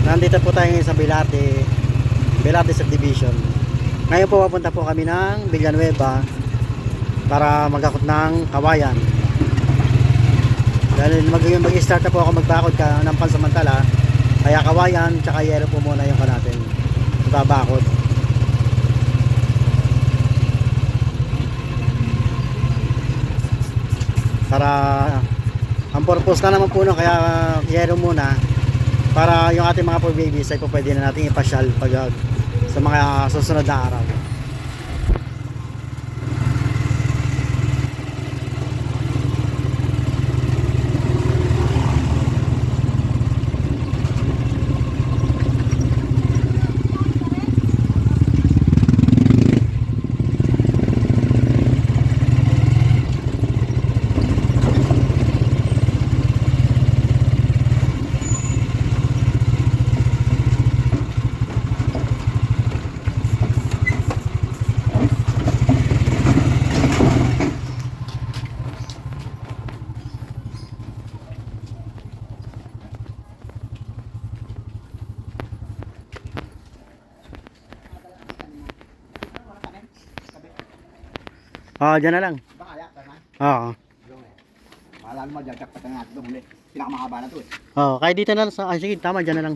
Nandito po tayo ngayon sa Velarde Subdivision. Ngayon po papunta po kami ng Villanueva para magakot ng kawayan. Dahil mag-start na po ako magbakod ng pansamantala, kaya kawayan tsaka yero po muna yung natin babakod. Para ang purpose na naman po no, kaya yero muna para yung ating mga poor babies ay po pwede na natin ipasyal pag sa mga susunod na araw. Diyan na lang. Bakaya, tama? Oo. Malalo mo, jajakpat na natin ito muli. Pinakamahaba na ito eh. Kahit dito na lang sa... sige, tama, dyan na lang.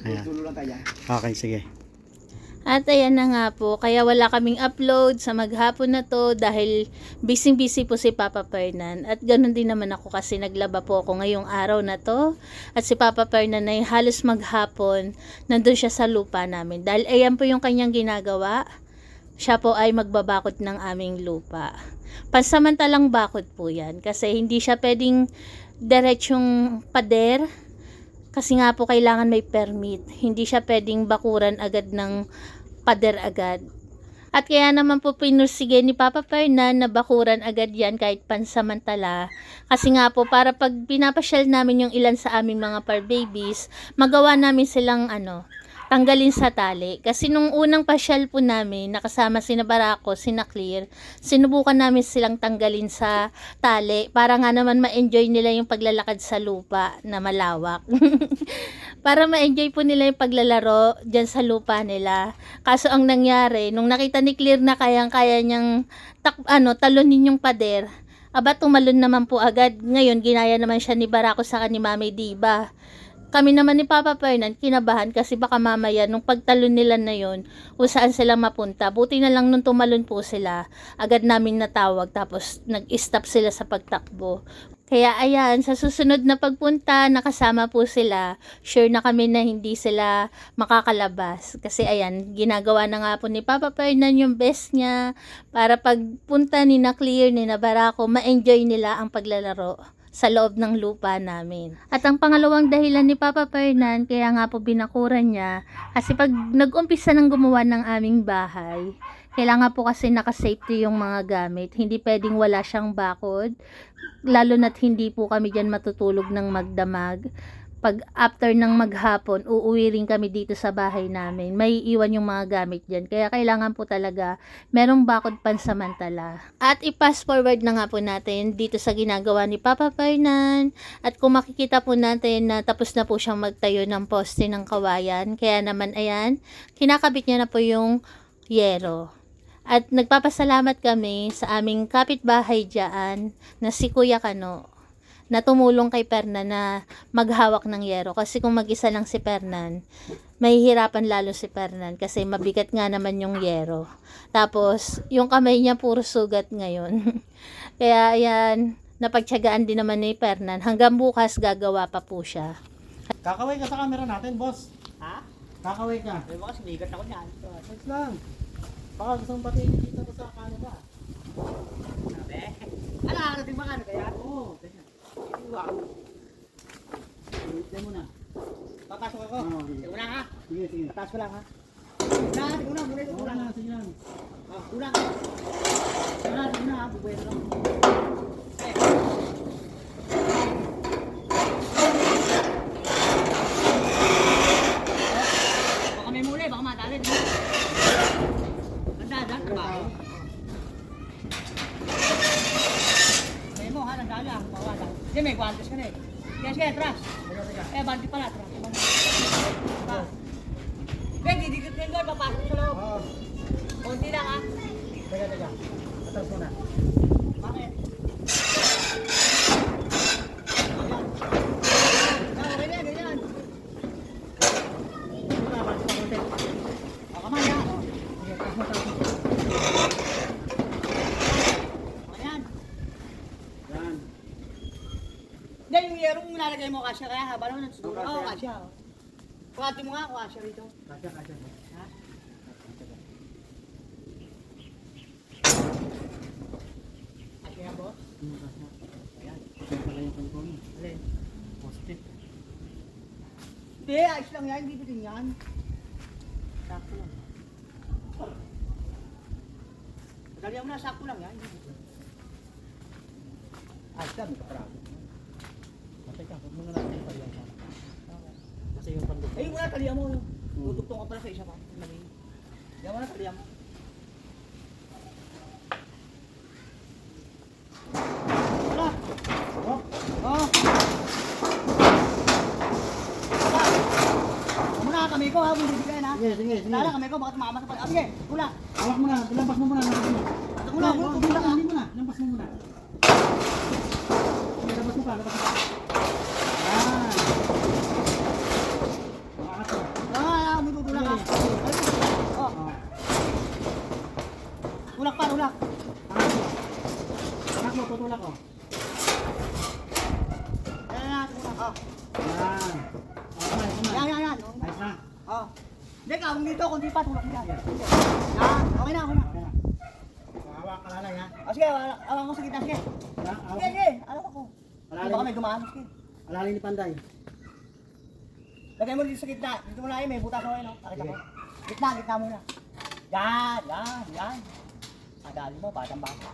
Ayan. Tulo lang tayo yan. Okay, sige. At ayan na nga po, kaya wala kaming upload sa maghapon na to dahil busy-busy po si Papa Fernan. At ganun din naman ako kasi naglaba po ako ngayong araw na to. At si Papa Fernan ay halos maghapon, nandun siya sa lupa namin. Dahil ayan po yung kanyang ginagawa. Siya po ay magbabakod ng aming lupa. Pansamantalang bakod po yan kasi hindi siya pwedeng diretsyong pader kasi nga po kailangan may permit. Hindi siya pwedeng bakuran agad ng pader agad. At kaya naman po pinursige ni Papa Fernan na bakuran agad yan kahit pansamantala. Kasi nga po para pag pinapasyal namin yung ilan sa aming mga par babies, magawa namin silang tanggalin sa tali. Kasi nung unang pasyal po namin, nakasama sina Barako, sina Clear, sinubukan namin silang tanggalin sa tali para nga naman ma-enjoy nila yung paglalakad sa lupa na malawak. Para ma-enjoy po nila yung paglalaro dyan sa lupa nila. Kaso ang nangyari, nung nakita ni Clear na kayang-kaya niyang talunin yung pader, aba tumalon naman po agad. Ngayon, ginaya naman siya ni Barako sa ni Mami Diba. Kami naman ni Papa Fernan, kinabahan kasi baka mamaya nung pagtalon nila na yon, kung saan sila mapunta. Buti na lang nung tumalon po sila, agad namin natawag tapos nag-stop sila sa pagtakbo. Kaya ayan, sa susunod na pagpunta, nakasama po sila. Sure na kami na hindi sila makakalabas. Kasi ayan, ginagawa na nga po ni Papa Fernan yung best niya para pagpunta ni na Clear, ni na Barako, ma-enjoy nila ang paglalaro sa loob ng lupa namin. At ang pangalawang dahilan ni Papa Fernan, kaya nga po binakuran niya, kasi pag nag-umpisa ng gumawa ng aming bahay, kailangan po kasi naka-safety yung mga gamit. Hindi pwedeng wala siyang bakod, lalo na't hindi po kami dyan matutulog ng magdamag. Pag after ng maghapon, uuwi rin kami dito sa bahay namin. May iwan yung mga gamit dyan. Kaya kailangan po talaga merong bakod pansamantala. At i-pass forward na nga po natin dito sa ginagawa ni Papa Fernan. At kung makikita po natin na tapos na po siyang magtayo ng poste ng kawayan. Kaya naman ayan, kinakabit niya na po yung yero. At nagpapasalamat kami sa aming kapitbahay dyan na si Kuya Kano, na tumulong kay Fernan na maghawak ng yero. Kasi kung mag-isa lang si Fernan, mahihirapan lalo si Fernan kasi mabigat nga naman yung yero. Tapos, yung kamay niya puro sugat ngayon. Kaya ayan, napagtiyagaan din naman ni Fernan. Hanggang bukas gagawa pa po siya. Kakaway ka sa camera natin, boss. Ha? Kakaway ka. Ay, baka sinigat ako niyan. Thanks lang. Baka gusto mong pati kita ko sa Canada. Sabi? Ala, narating ba Canada yan? Oo. Wow. Tignan mo na. Papasok ako. Sige. Sige na ha. Sige. Taas ko lang ha. Sige na, muna ito. Wala na, sige lang. Kulang. Sige na, bubuhay na lang. Baka may muli, baka matali. Ganda, trabaho. May mo ha, nandali ah. Hindi, may guantes ka na eh. Sige, atras. Eh, bandi pala. Hindi, dikit din doon. Papasok sa loob. Oo. Konti lang ah. Teka. Atras muna. Bakit? Okay na, ganyan. Muna, balik pa konti. O, kamay ha. Sige, taas mo. Ayan. Yan. Hindi, yung yerong nilalagay mo kasya kaya haba naman ng siguro. Kasya. Oo, kasya. Kuwati mo nga, kasya rito. Kasya. Ha? Kasya yan, boss? Ayan. Kasya pala yung kangkong. Alin? Poste. Hindi, ayos lang yan. Hindi bitin yan. Sakto lang. Dali mo na, sakto lang yan. Hindi bitin. Ayos lang, may kaparado. Teka, huwag mo na natin palihan sana. Kasi yung pandog. Eh, wala talihan mo. Tutugtong ka pala sa isa pa. Mali. Yan mo na talihan mo. Wala. Oh, Oo. Wala. Muna kami ko ha, bibigyan ha. sige. Lala kami ko, bakit makamas pa. Ah, sige, wala. Hawak mo na, lampas mo muna. Wala, wala. Hindi mo na, lampas mo muna. Sige, lampas mo pa. Yan. Makakat mo. Ah, may tutulak ha. Oh, Oh, tulak pa, tulak. Anak mo, tutulak ko. Yan na, tulak. Oh. Yan. Oh, kumay. Yan. Ayos na. Oh. Hindi, kawang dito, kundi pa, tulak mo yan. Yan. Yan, okay na. Okay na. Hawak ka lalay ha. Oh, sige, awang ko sa gitna, sige. Yan, hawak. Sige, alam ko. Baka may dumaan, sige. Alalay ni Panday. Lagay mo dito sa gitna. Dito mo na may butas ako no? Nakita mo. Gitna muna. Yan. Adali mo, batang bata.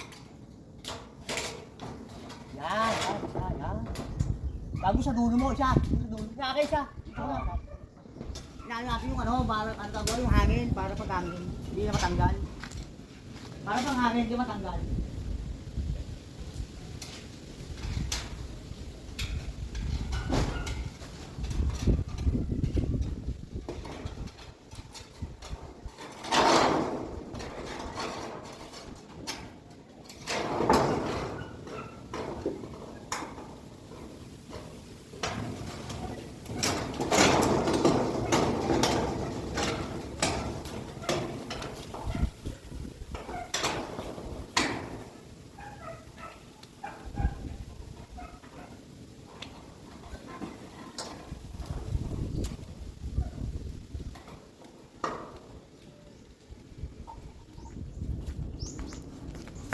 Yan. Bago sa dulo mo, isa. Sa dulo. Sa akin, isa. Dito na. Inaano natin yung ano, para yung hangin, para pag hangin. Hindi na matanggal. Para pag hangin, hindi matanggal.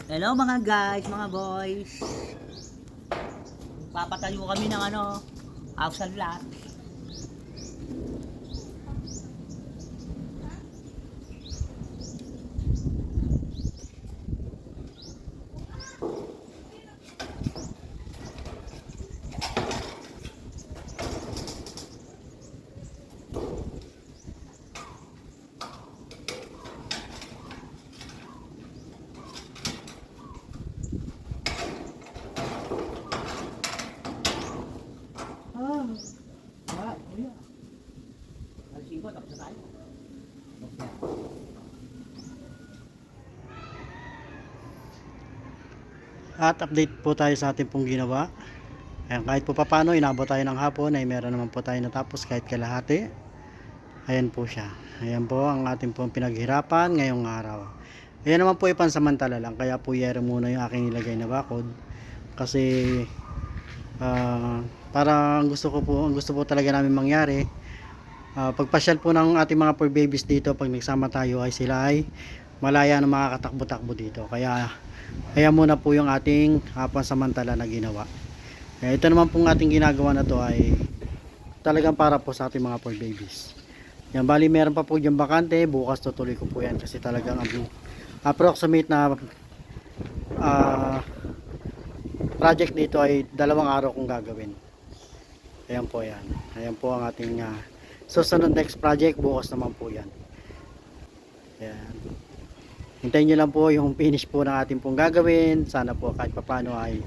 Hello mga guys, mga boys. Papatayo kami ng ano, outside lot. Alisin ko, tapos na tayo. At update po tayo sa ating pong ginawa. Ayan, kahit po papano, inabot tayo ng hapon ay meron naman po tayo natapos kahit kalahati. Ayan po siya. Ayan po ang ating pong pinaghirapan ngayong araw. Ayan naman po ay pansamantala lang. Kaya po yero muna yung aking nilagay na bakod. Kasi para ang gusto po talaga namin mangyari, pagpasyal po ng ating mga fur babies dito, pag nagsama tayo ay sila ay malaya na makakatakbo-takbo dito. Kaya muna po yung ating pansamantala na ginawa. Ito naman pong ating ginagawa na to ay talagang para po sa ating mga fur babies. Yan, bali meron pa po yung bakante, bukas tutuloy ko po yan kasi talagang approximate na project dito ay 2 araw kong gagawin. Ayan po yan. Ayan po ang ating susunod next project, bukas naman po yan. Ayan. Hintayin nyo lang po yung finish po ng ating pong gagawin. Sana po kahit papano ay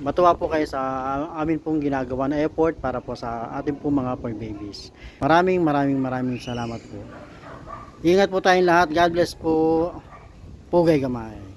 matuwa po kayo sa amin pong ginagawa na effort para po sa ating pong mga fur babies. Maraming salamat po. Ingat po tayong lahat. God bless po. Pugay gamay.